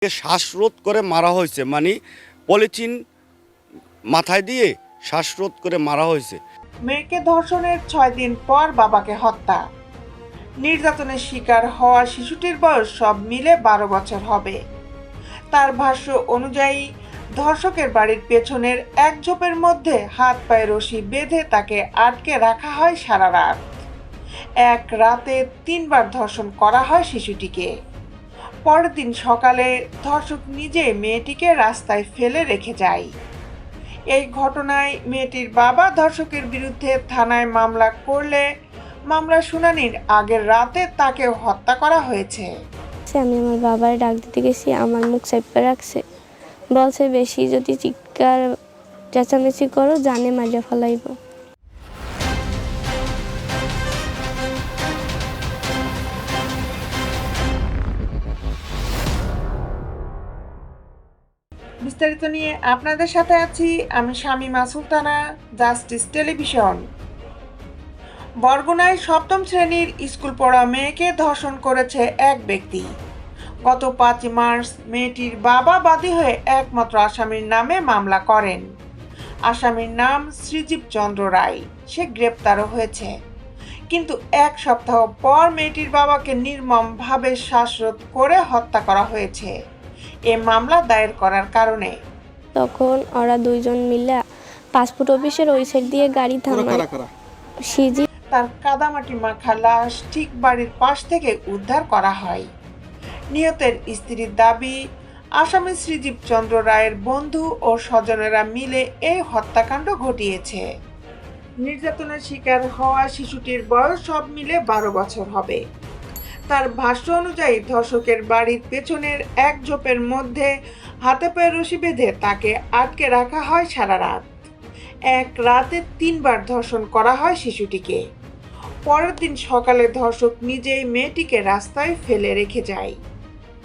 শ্বাসরোধ করে মারা হয়েছে, মানে পলিথিন মাথায় দিয়ে শ্বাসরোধ করে মারা হয়েছে। মেয়েকে ধর্ষণের 6 দিন পর বাবাকে হত্যা। নির্যাতনের শিকার হওয়া শিশুটির বয়স সব মিলে 12 বছর হবে। তার ভাষ্য অনুযায়ী ধর্ষকের বাড়ির পেছনের এক ঝোপের মধ্যে হাত পায়ে রশি বেঁধে তাকে আটকে রাখা হয় সারা রাত। এক রাতে 3 বার ধর্ষণ করা হয় শিশুটিকে। পরের দিন সকালে ধর্ষক নিজে মেয়েটিকে রাস্তায় ফেলে রেখে যায়। এই ঘটনায় মেয়েটির বাবা ধর্ষকের বিরুদ্ধে থানায় মামলা করলে মামলার শুনানির আগের রাতে তাকে হত্যা করা হয়েছে। আমি আমার বাবার ডাক দিতে গেছি, আমার মুখ চেপে রাখছে, বলছে বেশি যদি চিৎকার চেঁচামেচি করো জানে মারিয়া ফেলাইব। বিস্তারিত নিয়ে আপনাদের সাথে আছি আমি শামীমা সুলতানা, জাস্টিস টেলিভিশন। বরগুনায় 7ম শ্রেণীর স্কুল পড়া মেয়েকে ধর্ষণ করেছে এক ব্যক্তি। গত 5 মার্চ মেয়েটির বাবা বাদী হয়ে একমাত্র আসামির নামে মামলা করেন। আসামির নাম শ্রীজীব চন্দ্র রায়। সে গ্রেপ্তারও হয়েছে, কিন্তু 1 সপ্তাহ পর মেয়েটির বাবাকে নির্মমভাবে শ্বাসরোধ করে হত্যা করা হয়েছে এ মামলা দায়ের করার কারণে। তখন ওরা দুইজন মিলে পাসপোর্ট অফিসের ওই সাইড দিয়ে গাড়ি থামায়। সিজি তার কাদামাটি মাখা লাশ ঠিক বাড়ির পাশ থেকে উদ্ধার করা হয়। নিহতের স্ত্রীর দাবি, আসামি শ্রীজীব চন্দ্র রায়ের বন্ধু ও স্বজনেরা মিলে এই হত্যাকাণ্ড ঘটিয়েছে। নির্যাতনের শিকার হওয়া শিশুটির বয়স সব মিলে 12 বছর হবে। তার ভাষ্য অনুযায়ী ধর্ষকের বাড়ির পেছনের এক ঝোপের মধ্যে হাতে পায়ে রশি বেঁধে তাকে আটকে রাখা হয় সারা রাত। এক রাতে 3 বার ধর্ষণ করা হয় শিশুটিকে। পরের দিন সকালে ধর্ষক নিজেই মেয়েটিকে রাস্তায় ফেলে রেখে যায়।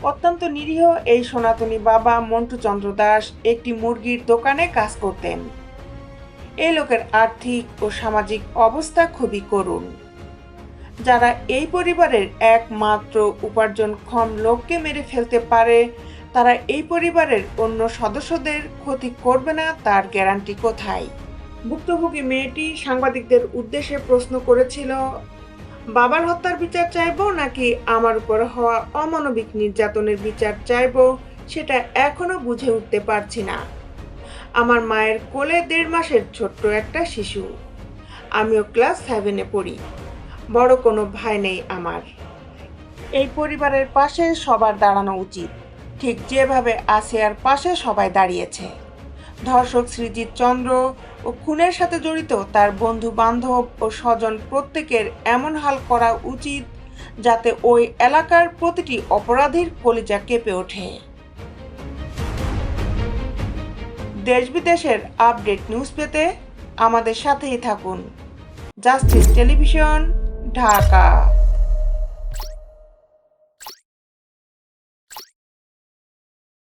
অত্যন্ত নিরীহ এই সনাতনী বাবা মন্টু চন্দ্র দাস একটি মুরগির দোকানে কাজ করতেন। এই লোকের আর্থিক ও সামাজিক অবস্থা খুবই করুণ। যারা এই পরিবারের একমাত্র উপার্জনক্ষম লোককে মেরে ফেলতে পারে, তারা এই পরিবারের অন্য সদস্যদের ক্ষতি করবে না তার গ্যারান্টি কোথায়? ভুক্তভোগী মেয়েটি সাংবাদিকদের উদ্দেশ্যে প্রশ্ন করেছিল, বাবার হত্যার বিচার চাইবো নাকি আমার উপর হওয়া অমানবিক নির্যাতনের বিচার চাইবো সেটা এখনো বুঝে উঠতে পারছি না। আমার মায়ের কোলে 1.5 মাসের ছোট্ট একটা শিশু। আমিও ক্লাস 7-এ পড়ি। বড় কোনো ভাই নেই আমার। এই পরিবারের পাশে সবার দাঁড়ানো উচিত, ঠিক যেভাবে আসিয়ার পাশে সবাই দাঁড়িয়েছে। ধর্ষক শ্রীজিৎ চন্দ্র ও খুনের সাথে জড়িত তার বন্ধু বান্ধব ও স্বজন প্রত্যেকের এমন হাল করা উচিত যাতে ওই এলাকার প্রতিটি অপরাধীর কলিজা কেঁপে ওঠে। দেশ বিদেশের আপডেট নিউজ পেতে আমাদের সাথেই থাকুন। Justice television, Dhaka.